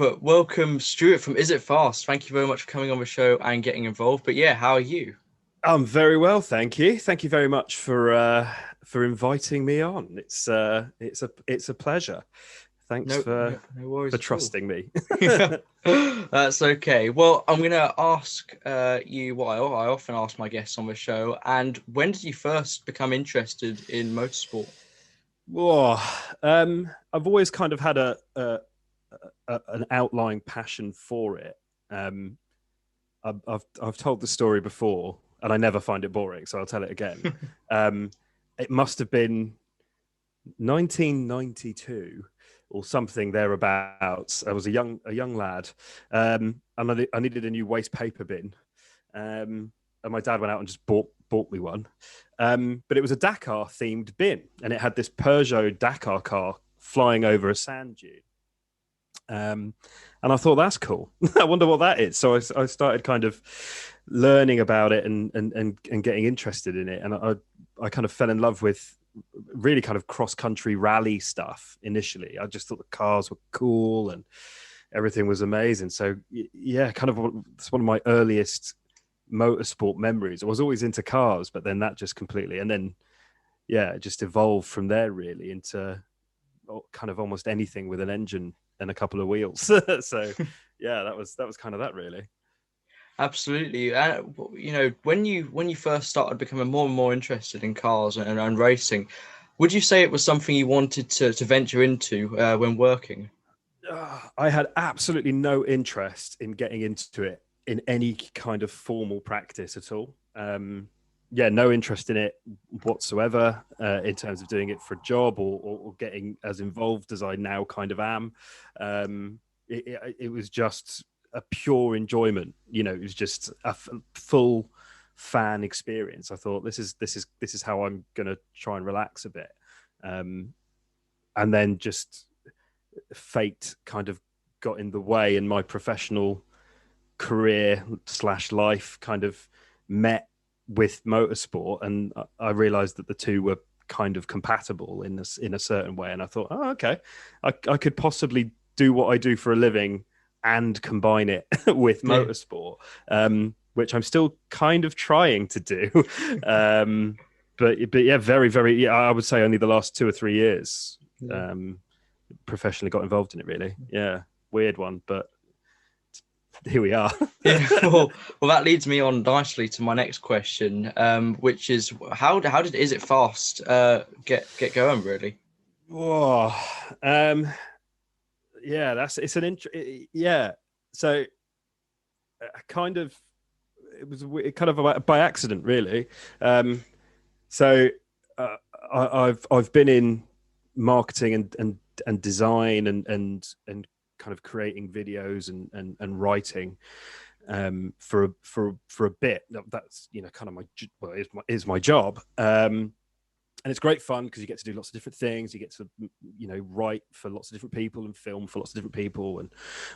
But welcome, Stuart from Is It Fast. Thank you very much for coming on the show and getting involved. But yeah, how are you? I'm very well, thank you. Thank you very much for inviting me on. It's a pleasure. Thanks No for worries at all. trusting me. Yeah, that's okay. Well, I'm gonna ask you what I often ask my guests on the show. And when did you first become interested in motorsport? Whoa. I've always kind of had an outlying passion for it. Um, I've told the story before, and I never find it boring, so I'll tell it again. Um, it must have been 1992 or something thereabouts. I was a young lad, and I needed a new waste paper bin. And my dad went out and just bought me one. But it was a Dakar themed bin, and it had this Peugeot Dakar car flying over a sand dune. And I thought, that's cool. I wonder what that is. So I started kind of learning about it and getting interested in it. And I kind of fell in love with really kind of cross country rally stuff initially. I just thought the cars were cool and everything was amazing. So yeah, kind of it's one of my earliest motorsport memories. I was always into cars, but then that just completely, and then yeah, it just evolved from there really into kind of almost anything with an engine and a couple of wheels. So yeah, that was kind of that really. Absolutely. When you first started becoming more and more interested in cars and racing, would you say it was something you wanted to venture into when working? I had absolutely no interest in getting into it in any kind of formal practice at all. Yeah, no interest in it whatsoever in terms of doing it for a job or getting as involved as I now kind of am. It was just a pure enjoyment. It was just a full fan experience. I thought this is how I'm going to try and relax a bit, and then just fate kind of got in the way, and my professional career slash life kind of met with motorsport, and I realized that the two were kind of compatible in a certain way. And I thought, oh, okay, I could possibly do what I do for a living and combine it with Yeah. motorsport, which I'm still kind of trying to do. But yeah, very, very, yeah, I would say only the last 2 or 3 years Yeah. um, professionally got involved in it, really. Yeah, weird one, but here we are. Yeah, well, that leads me on nicely to my next question, which is how did Is It Fast get going, really? Whoa. Um, yeah, yeah. So kind of it was kind of by accident, really. Um, so uh, I've been in marketing and design and kind of creating videos and writing for a bit. That's kind of is my job. And it's great fun because you get to do lots of different things. You get to write for lots of different people and film for lots of different people and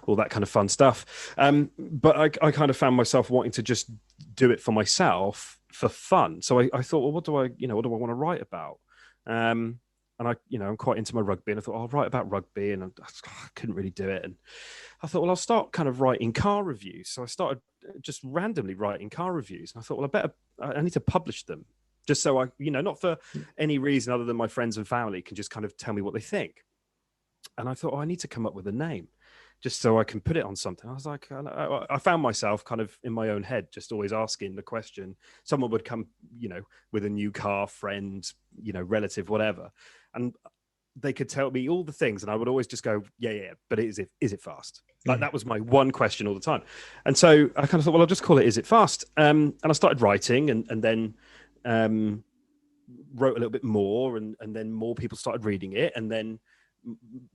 all that kind of fun stuff. But I kind of found myself wanting to just do it for myself for fun. So I thought, well, what do I want to write about? And I'm quite into my rugby, and I thought, I'll write about rugby, and I couldn't really do it. And I thought, well, I'll start kind of writing car reviews. So I started just randomly writing car reviews, and I thought, well, I need to publish them, just so not for any reason other than my friends and family can just kind of tell me what they think. And I thought, I need to come up with a name just so I can put it on something. I was like, I found myself kind of in my own head, just always asking the question. Someone would come, with a new car, friend, relative, whatever. And they could tell me all the things. And I would always just go, yeah, but is it fast? Like Yeah. that was my one question all the time. And so I kind of thought, well, I'll just call it, Is It Fast? And I started writing and then wrote a little bit more and then more people started reading it. And then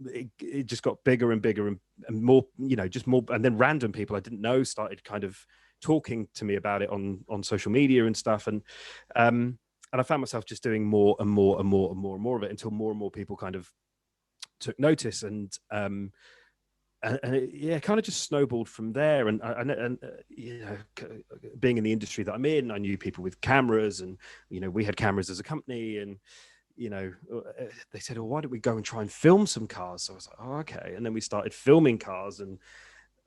it just got bigger and bigger and more, just more. And then random people I didn't know started kind of talking to me about it on social media and stuff. And I found myself just doing more and more and more and more and more of it until more and more people kind of took notice. And it, yeah, kind of just snowballed from there. Being in the industry that I'm in, I knew people with cameras, and we had cameras as a company, and they said, well, why don't we go and try and film some cars? So I was like, oh, okay. And then we started filming cars, and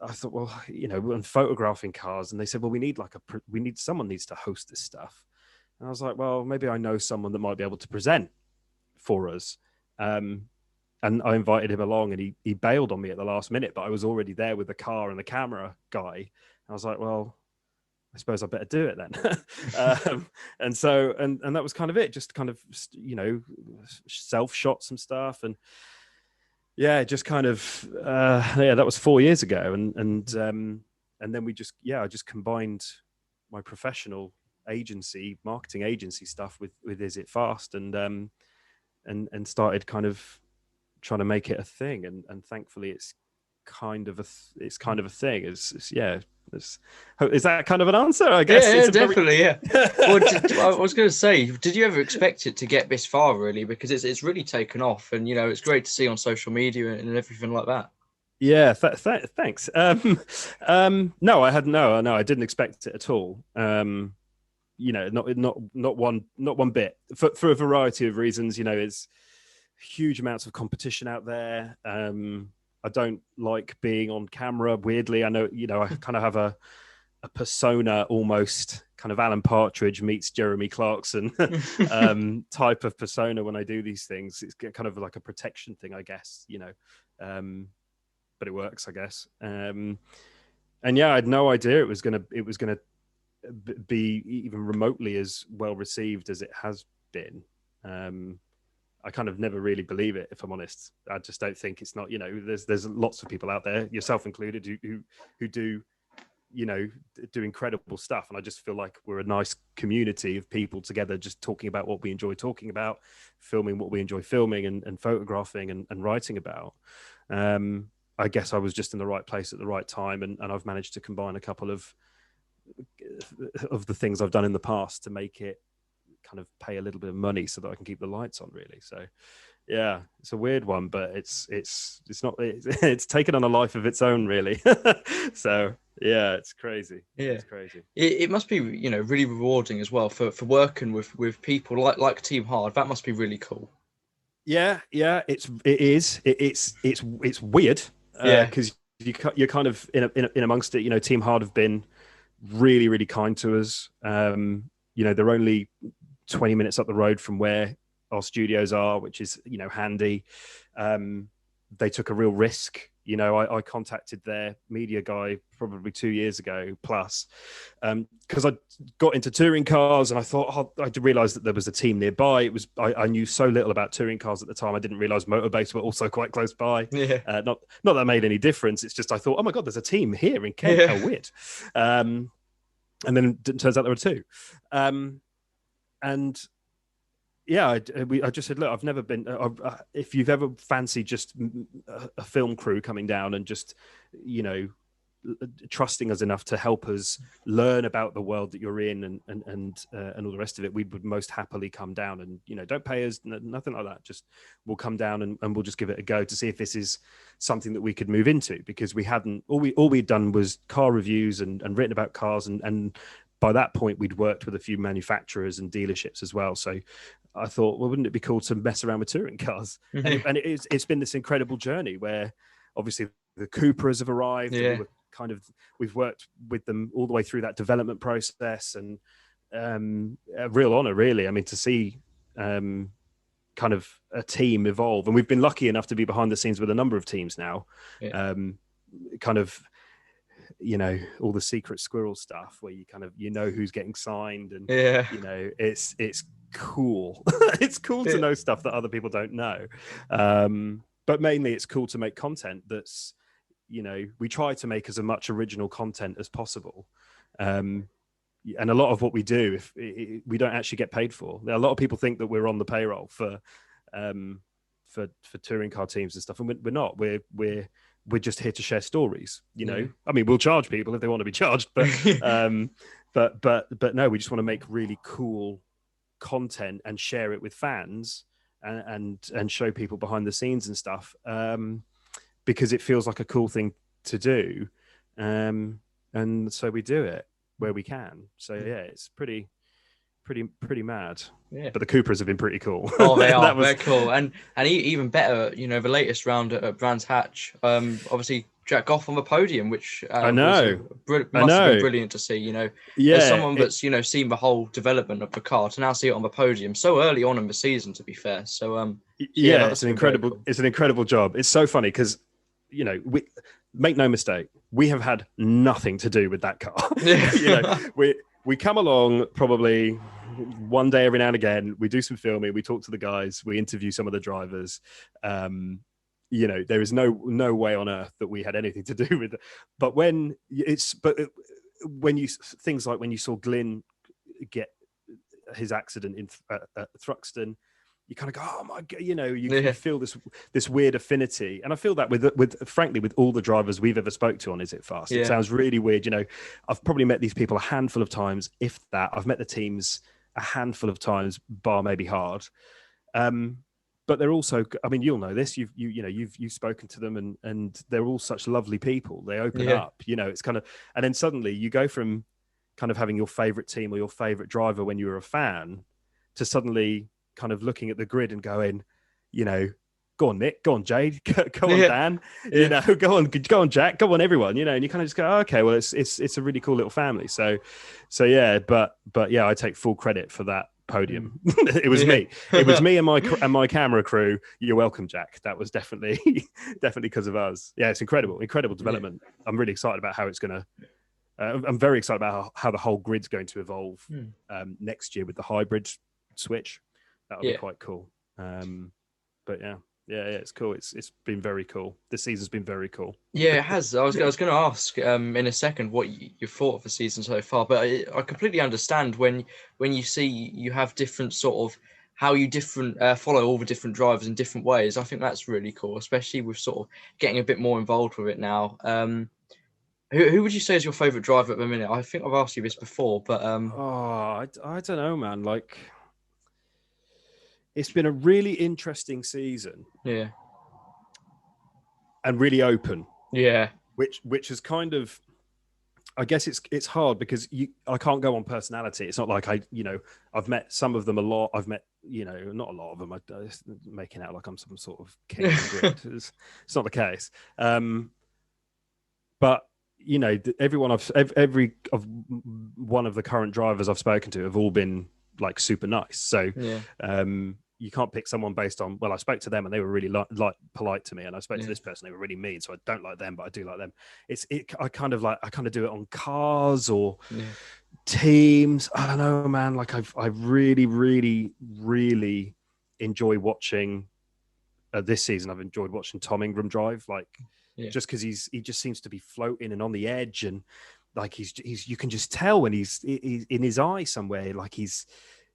I thought, well, and photographing cars. And they said, well, someone needs to host this stuff. And I was like, well, maybe I know someone that might be able to present for us. And I invited him along, and he bailed on me at the last minute, but I was already there with the car and the camera guy. And I was like, well, I suppose I better do it then. And so, and that was kind of it, just kind of, self-shot some stuff. And yeah, just kind of, that was 4 years ago. And then I just combined my professional marketing agency stuff with Is It Fast, and started kind of trying to make it a thing. And thankfully it's kind of a thing. Is that kind of an answer? I guess. Yeah, definitely. Yeah. Well, I was going to say, did you ever expect it to get this far, really? Because it's really taken off, and it's great to see on social media and everything like that. Yeah, thanks. No, I didn't expect it at all. Not one bit, for a variety of reasons. It's huge amounts of competition out there. I don't like being on camera. Weirdly, I know, I kind of have a persona, almost kind of Alan Partridge meets Jeremy Clarkson type of persona when I do these things. It's kind of like a protection thing, I guess, but it works, I guess. And yeah, I had no idea it was gonna be even remotely as well received as it has been. I kind of never really believe it, if I'm honest. I just don't think it's not, there's lots of people out there, yourself included, who do, do incredible stuff. And I just feel like we're a nice community of people together, just talking about what we enjoy talking about, filming what we enjoy filming, and photographing and writing about. I guess I was just in the right place at the right time. And I've managed to combine a couple of the things I've done in the past to make it kind of pay a little bit of money so that I can keep the lights on, really. So yeah, it's a weird one, but it's taken on a life of its own, really. So yeah, it's crazy. Yeah, it's crazy. It must be really rewarding as well for working with people like Team Hard. That must be really cool. Yeah, it is. It's weird because you're kind of in amongst it. Team Hard have been really, really kind to us. They're only 20 minutes up the road from where our studios are, which is, handy. They took a real risk. I contacted their media guy probably 2 years ago plus, because I got into touring cars, and I thought, I realized that there was a team nearby. I knew so little about touring cars at the time. I didn't realize Motorbase were also quite close by. Yeah. Not that it made any difference. It's just, I thought, oh my God, there's a team here in Kent. How weird. And then it turns out there were two. And yeah, I just said, look, I've never been, if you've ever fancied just a film crew coming down and just, trusting us enough to help us learn about the world that you're in and all the rest of it, we would most happily come down and, don't pay us, nothing like that. Just we'll come down and we'll just give it a go to see if this is something that we could move into, because we hadn't, all we'd done was car reviews and written about cars. And by that point we'd worked with a few manufacturers and dealerships as well. So I thought, well, wouldn't it be cool to mess around with touring cars? Mm-hmm. And it's been this incredible journey where obviously the Cupras have arrived. Yeah. And we've worked with them all the way through that development process, and a real honor, really. I mean, to see kind of a team evolve, and we've been lucky enough to be behind the scenes with a number of teams now. Yeah. Kind of, all the secret squirrel stuff where you kind of, who's getting signed, and it's cool. It's cool to know stuff that other people don't know. But mainly it's cool to make content that's, we try to make as much original content as possible. And a lot of what we do, we don't actually get paid for. A lot of people think that we're on the payroll for touring car teams and stuff, and we're not. We're just here to share stories. I mean, we'll charge people if they want to be charged, but but no, we just want to make really cool content and share it with fans and show people behind the scenes and stuff, because it feels like a cool thing to do, and so we do it where we can. So yeah, it's pretty pretty mad. Yeah. But the Coopers have been pretty cool. Oh, they are. They're cool, and even better, you know, the latest round at Brands Hatch. Obviously Jack Goff on the podium, which I know, must have been brilliant to see. You know, as yeah, someone that's seen the whole development of the car to now see it on the podium so early on in the season. To be fair, so yeah, it's an incredible job. It's so funny because we make no mistake, we have had nothing to do with that car. We come along probably one day every now and again. We do some filming, we talk to the guys, we interview some of the drivers. There is no way on earth that we had anything to do with it. But when you things like when you saw Glyn get his accident at Thruxton, you kind of go, oh my god, you feel this weird affinity, and I feel that with frankly with all the drivers we've ever spoke to on Is It Fast. It sounds really weird, I've probably met these people a handful of times, if that. I've met the teams a handful of times, bar maybe hard, but they're also, I mean, you'll know this, you've spoken to them, and they're all such lovely people. They open up, it's kind of, and then suddenly you go from kind of having your favorite team or your favorite driver when you were a fan to suddenly kind of looking at the grid and going, go on Nick, go on Jade, go on Dan, go on Jack, go on everyone, and you kind of just go, oh, okay, well it's a really cool little family. So yeah, but yeah, I take full credit for that podium. It was me and my camera crew. You're welcome, Jack. That was definitely because of us. Yeah, it's incredible development. I'm really excited about how it's gonna. I'm very excited about how the whole grid's going to evolve next year with the hybrid switch. That'll be quite cool. But yeah, it's cool. It's been very cool. This season's been very cool. Yeah, it has. I was going to ask in a second what you thought of the season so far, but I completely understand when you see you have different sort of how you follow all the different drivers in different ways. I think that's really cool, especially with sort of getting a bit more involved with it now. Who would you say is your favorite driver at the minute? I think I've asked you this before, but I don't know, man. Like, it's been a really interesting season. Yeah. And really open. Yeah. Which is kind of, I guess it's hard because I can't go on personality. It's not like I've met some of them a lot. I've met, not a lot of them. I'm making out like I'm some sort of king of the grid. It's not the case. But every one of the current drivers I've spoken to have all been like super nice. So you can't pick someone based on, well, I spoke to them and they were really polite to me, and I spoke to this person, they were really mean, so I don't like them, but I do like them. I kind of do it on cars or teams. I don't know, man. Like I really, really, really enjoy watching this season. I've enjoyed watching Tom Ingram drive, just because he just seems to be floating and on the edge, and like he's you can just tell when he's in his eye somewhere, like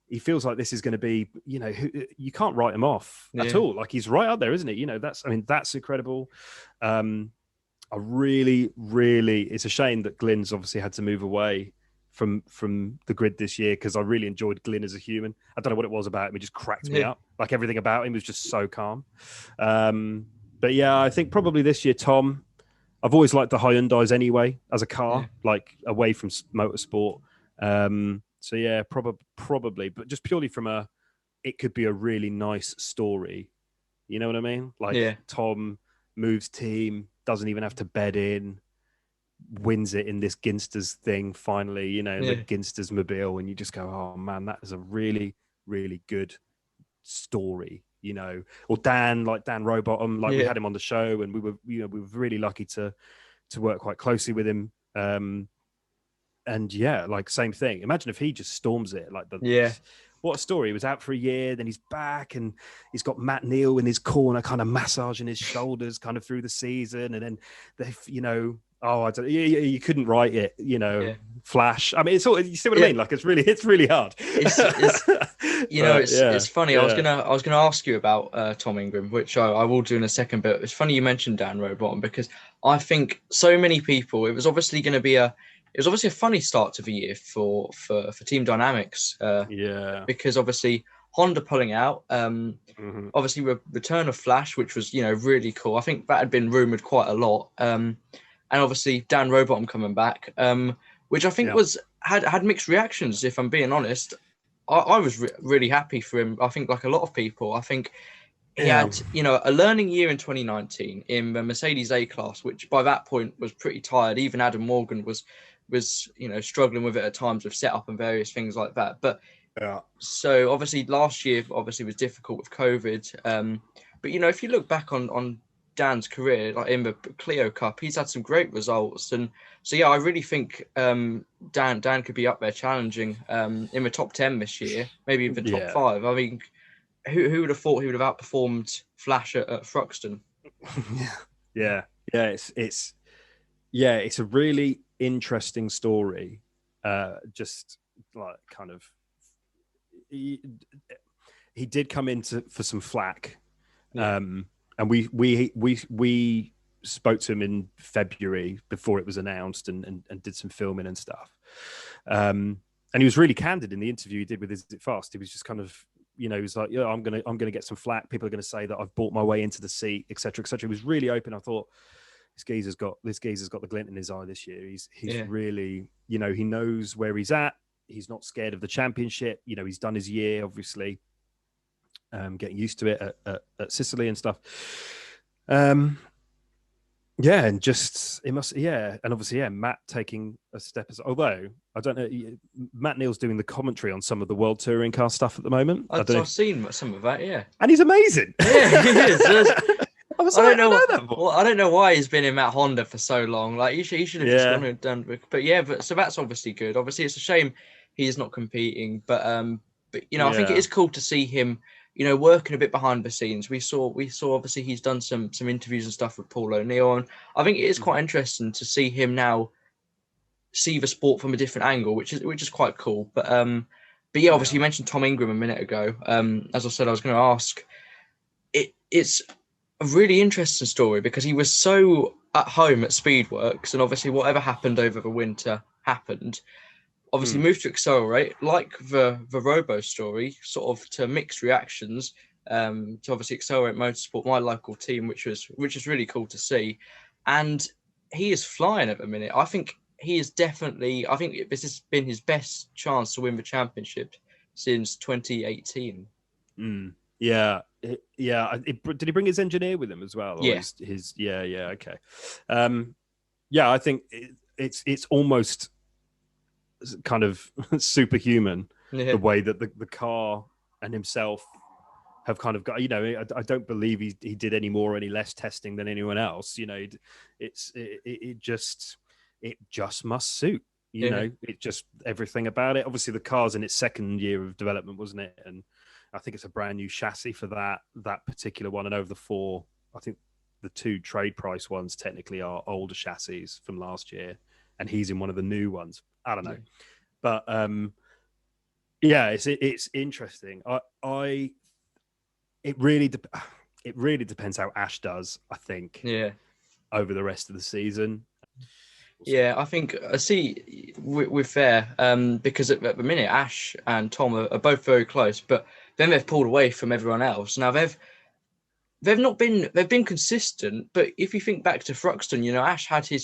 he feels like this is going to be, you can't write him off at all. Like he's right up there, isn't it? That's incredible. I really, really, it's a shame that Glyn's obviously had to move away from the grid this year, because I really enjoyed Glyn as a human. I don't know what it was about him. He just cracked me up. Like everything about him was just so calm. But yeah, I think probably this year, Tom, I've always liked the Hyundais anyway as a car, like away from motorsport. So yeah, probably, but just purely from it could be a really nice story. You know what I mean? Like Tom moves team, doesn't even have to bed in, wins it in this Ginsters thing finally, the Ginsters mobile, and you just go, oh man, that is a really, really good story. Or Dan Rowbottom, we had him on the show, and we were really lucky to work quite closely with him. And same thing. Imagine if he just storms it, what a story. He was out for a year, then he's back, and he's got Matt Neal in his corner, kind of massaging his shoulders kind of through the season, and then you couldn't write it, Flash. I mean, it's all, you see what I mean? Like it's really hard. It's funny. I was gonna ask you about Tom Ingram, which I will do in a second. But it's funny you mentioned Dan Rowbottom, because I think so many people. It was obviously a funny start to the year for Team Dynamics. Because obviously Honda pulling out. Obviously return of Flash, which was really cool. I think that had been rumored quite a lot. And obviously Dan Rowbottom coming back, which I think had mixed reactions, if I'm being honest. I was really happy for him. I think, like a lot of people, I think he Yeah, had, a learning year in 2019 in the Mercedes A class, which by that point was pretty tired. Even Adam Morgan was struggling with it at times with setup and various things like that. But yeah, so obviously last year obviously was difficult with COVID. But if you look back on Dan's career, like in the Clio Cup, he's had some great results. And so yeah, I really think Dan could be up there challenging in the top 10 this year, maybe even top yeah. 5. I mean, who would have thought he would have outperformed Flash at Thruxton? Yeah, yeah. It's a really interesting story. Just like kind of, he did come into for some flack, Yeah. and we spoke to him in February before it was announced, and did some filming and stuff. And he was really candid in the interview he did with Is It Fast. He was just kind of, he was like, yeah, I'm gonna get some flack. People are gonna say that I've bought my way into the seat, etc., etc. He was really open. I thought, this geezer's got the glint in his eye this year. He's really, he knows where he's at. He's not scared of the championship. He's done his year, obviously, getting used to it at Sicily and stuff. Yeah, and just it must, yeah, and obviously, yeah, Matt taking a step as, although I don't know, Matt Neal's doing the commentary on some of the World Touring Car stuff at the moment. I've seen some of that, yeah. And he's amazing. Yeah, he is. I was I like, don't know. I know that. Well, I don't know why he's been in that Honda for so long. Like he should have just gone and done. But yeah, so that's obviously good. Obviously, it's a shame he's not competing. But I think it is cool to see him, working a bit behind the scenes. We saw obviously he's done some interviews and stuff with Paul O'Neill, and I think it is quite interesting to see him now see the sport from a different angle, which is quite cool. But yeah, obviously you mentioned Tom Ingram a minute ago. As I said, I was going to ask. It's a really interesting story because he was so at home at Speedworks, and obviously whatever happened over the winter happened. Obviously moved to Accelerate, like the Robo story, sort of to mixed reactions. To obviously Accelerate Motorsport, my local team, which is really cool to see, and he is flying at the minute. I think he is definitely. I think this has been his best chance to win the championship since 2018. Yeah, yeah. Did he bring his engineer with him as well? Or Yeah. his yeah, okay. Yeah, I think it's almost kind of superhuman the way that the car and himself have kind of got. I don't believe he did any more or any less testing than anyone else. It just must suit. It just everything about it. Obviously, the car's in its second year of development, wasn't it? And I think it's a brand new chassis for that particular one. And over the 4, I think the 2 trade price ones technically are older chassis from last year, and he's in one of the new ones. I don't know, but yeah, it's interesting. It really depends how Ash does. I think over the rest of the season. Yeah, I think I see we're fair because at the minute Ash and Tom are both very close, but then they've pulled away from everyone else. Now they've been consistent, but if you think back to Thruxton, Ash had the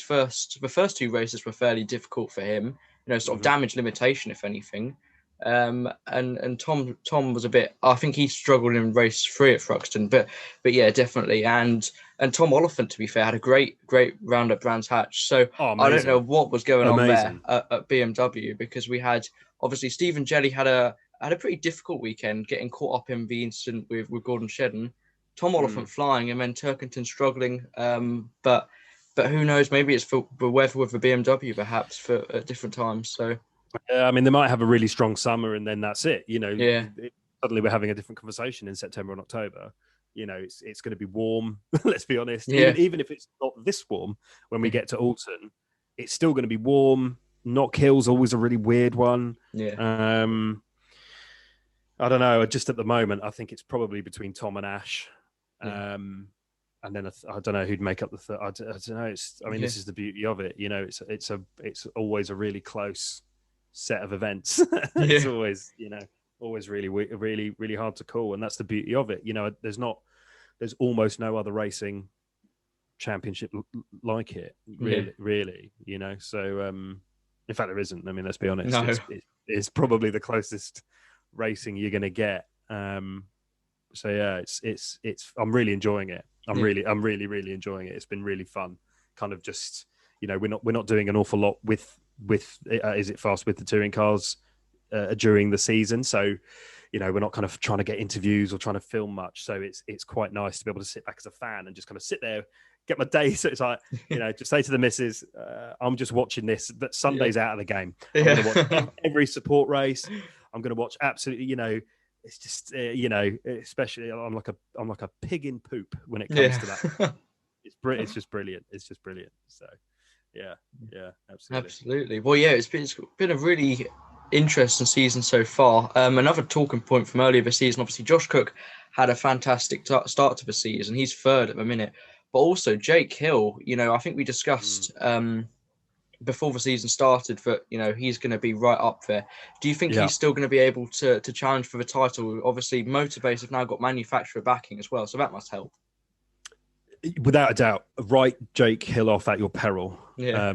first 2 races were fairly difficult for him, sort of damage limitation if anything. And Tom was a bit. I think he struggled in race 3 at Thruxton, but yeah, definitely. And Tom Oliphant, to be fair, had a great round at Brands Hatch. So I don't know what was going on there at BMW, because we had obviously Stephen Jelly had a pretty difficult weekend, getting caught up in the incident with Gordon Shedden. Tom Oliphant flying, and then Turkington struggling. But who knows? Maybe it's for the weather with the BMW, perhaps at different times. So. I mean, they might have a really strong summer, and then that's it. Suddenly we're having a different conversation in September and October. It's going to be warm. Let's be honest. Yeah. Even if it's not this warm, when we get to Alton, it's still going to be warm. Knock Hill's always a really weird one. Yeah. I don't know. Just at the moment, I think it's probably between Tom and Ash. Yeah. And then I don't know who'd make up the third. I don't know. This is the beauty of it. It's always a really close set of events. It's always really, really, really hard to call, and that's the beauty of it. There's almost no other racing championship like it, really. So in fact, there isn't. I mean, let's be honest. No. It's probably the closest racing you're going to get. So yeah, it's I'm really enjoying it. I'm really enjoying it. It's been really fun. Kind of just, we're not doing an awful lot with Is It Fast with the touring cars during the season. So, we're not kind of trying to get interviews or trying to film much. So it's quite nice to be able to sit back as a fan and just kind of sit there, get my day. So it's like, just say to the missus, I'm just watching this. That Sunday's out of the game. I'm going to watch every support race. I'm going to watch absolutely, it's just, especially I'm like a pig in poop when it comes to that. It's just brilliant. It's just brilliant. So yeah, absolutely. Well, yeah, it's been a really interesting season so far. Another talking point from earlier this season, obviously Josh Cook had a fantastic start to the season. He's third at the minute, but also Jake Hill, I think we discussed before the season started that he's going to be right up there. Do you think he's still going to be able to challenge for the title? Obviously Motorbase have now got manufacturer backing as well, so that must help. Without a doubt, write Jake Hill off at your peril. Yeah.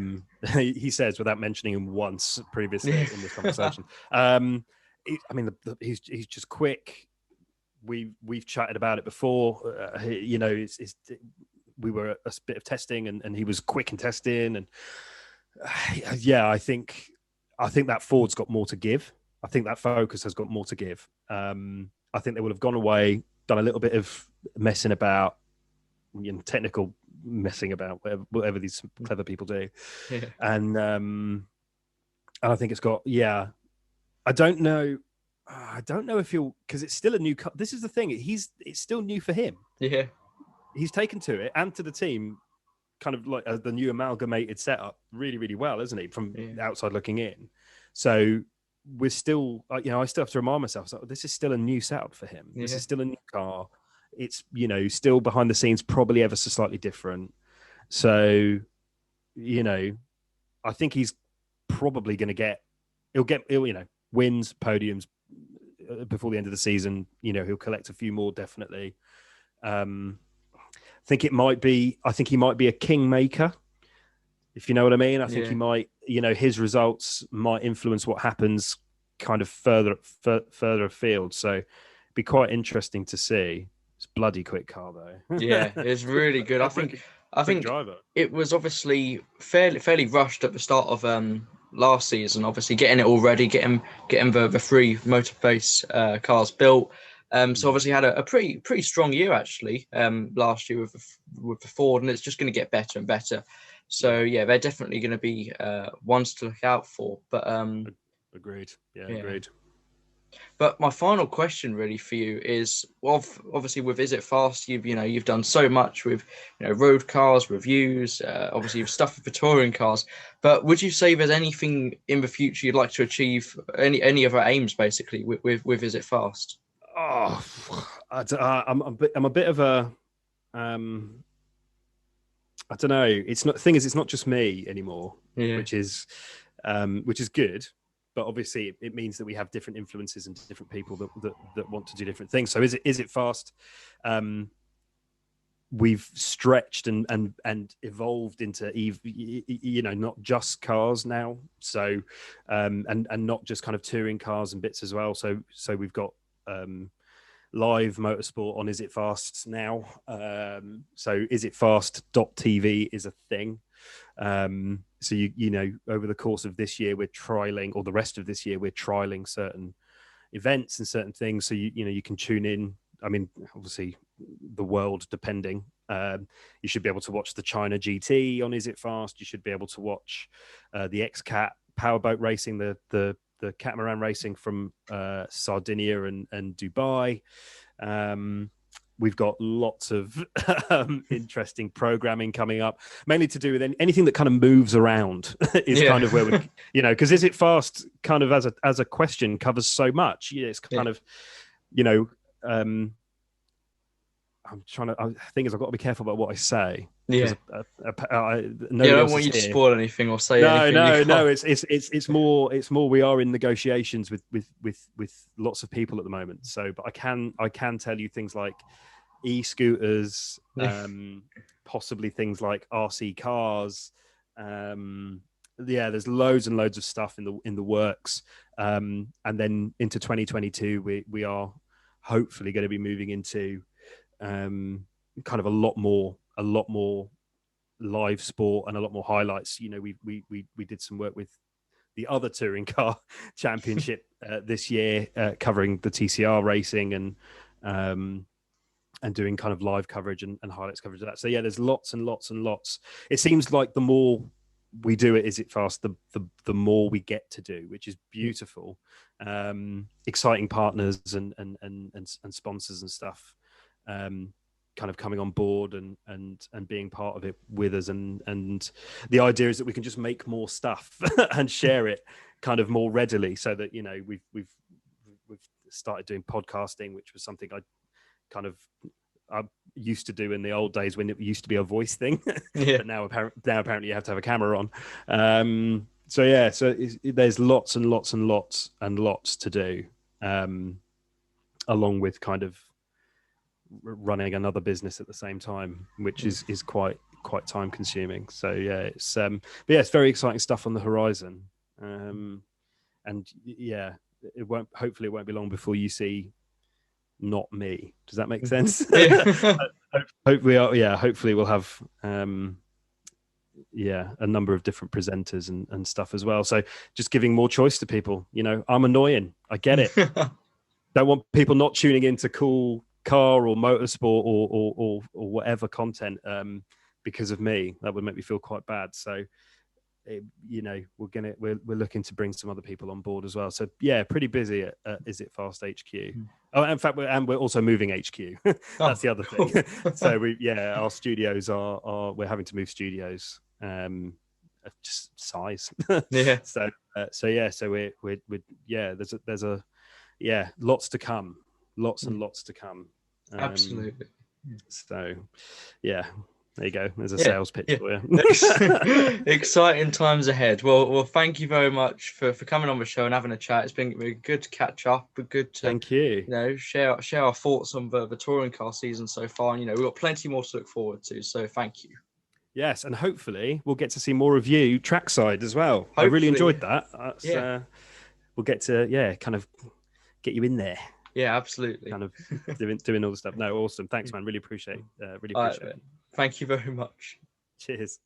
He says, without mentioning him once previously in this conversation. He's just quick. We've chatted about it before. We were a bit of testing, and he was quick in testing, and I think that Ford's got more to give. I think that Focus has got more to give. I think they would have gone away, done a little bit of messing about. Technical messing about, whatever these clever people do, and I think it's got. I don't know if he'll, because it's still a new. This is the thing. It's still new for him. Yeah, he's taken to it and to the team, kind of like the new amalgamated setup, really, really well, isn't he? From outside looking in, so we're still, I still have to remind myself, this is still a new setup for him. This is still a new car. It's, still behind the scenes, probably ever so slightly different. So, I think he's probably going to he'll wins, podiums before the end of the season. He'll collect a few more, definitely. I think he might be a kingmaker, if you know what I mean. I think he might, his results might influence what happens kind of further afield. So it'd be quite interesting to see. It's a bloody quick car though. Yeah, it's really good. I think driver. It was obviously fairly rushed at the start of last season. Obviously, getting it all ready, getting the three Motorbase cars built. So obviously had a pretty strong year actually last year with the Ford, and it's just going to get better and better. So they're definitely going to be ones to look out for. But agreed. Agreed. But my final question really for you is, obviously with Is It Fast, you've done so much with road cars, reviews, obviously you've stuff for touring cars. But would you say there's anything in the future you'd like to achieve, any other aims basically with Is It Fast? Oh, I'm a bit of a I don't know. It's not just me anymore, which is good. But obviously, it means that we have different influences and different people that want to do different things. So, is it Fast? We've stretched and evolved into not just cars now. So, and not just kind of touring cars and bits as well. So we've got live motorsport on Is It Fast now. So isitfast.tv is a thing. So over the course of this year, we're trialing, or the rest of this year, we're trialing certain events and certain things. So you can tune in. I mean, obviously, the world depending. You should be able to watch the China GT on Is It Fast. You should be able to watch the X-Cat powerboat racing, the catamaran racing from Sardinia and Dubai. We've got lots of interesting programming coming up, mainly to do with anything that kind of moves around is kind of where we, because Is It Fast kind of as a question covers so much. It's kind of, I've got to be careful about what I say. Yeah. I don't want you to spoil anything or say anything. No. It's more. We are in negotiations with lots of people at the moment. So, but I can tell you things like e-scooters, possibly things like RC cars, there's loads and loads of stuff in the works, and then into 2022 we are hopefully going to be moving into kind of a lot more live sport and a lot more highlights. You know, we did some work with the other touring car championship this year, covering the TCR racing and doing kind of live coverage and highlights coverage of that. So yeah, there's lots and lots and lots. It seems like the more we do it, Is It Fast, the more we get to do, which is beautiful. Exciting partners and sponsors and stuff, kind of coming on board and being part of it with us. And the idea is that we can just make more stuff and share it kind of more readily, so that, you know, we've started doing podcasting, which was something I used to do in the old days when it used to be a voice thing. Yeah. But now apparently you have to have a camera on. So there's lots and lots and lots and lots to do, along with kind of running another business at the same time, which is quite time consuming. So yeah, it's very exciting stuff on the horizon. And yeah, hopefully it won't be long before you see not me. Does that make sense? Hopefully we'll have a number of different presenters and stuff as well. So just giving more choice to people. You know, I'm annoying, I get it. Don't want people not tuning into cool car or motorsport or whatever content because of me. That would make me feel quite bad. So you know, we're looking to bring some other people on board as well. So yeah, pretty busy at Is It Fast HQ. Oh, in fact, we're also moving HQ. That's the other thing. So our studios we're having to move studios, just size. Yeah. So there's lots to come, lots and lots to come. Absolutely. So yeah. There you go. There's a sales pitch for you. Exciting times ahead. Well, thank you very much for coming on the show and having a chat. It's been good to catch up. Good to, thank you. You know, share our thoughts on the touring car season so far. And, you know, we've got plenty more to look forward to. So thank you. Yes, and hopefully we'll get to see more of you trackside as well. Hopefully. I really enjoyed that. We'll get to kind of get you in there. Yeah, absolutely. Kind of doing all the stuff. No, awesome. Thanks, man. Really appreciate it. Thank you very much. Cheers.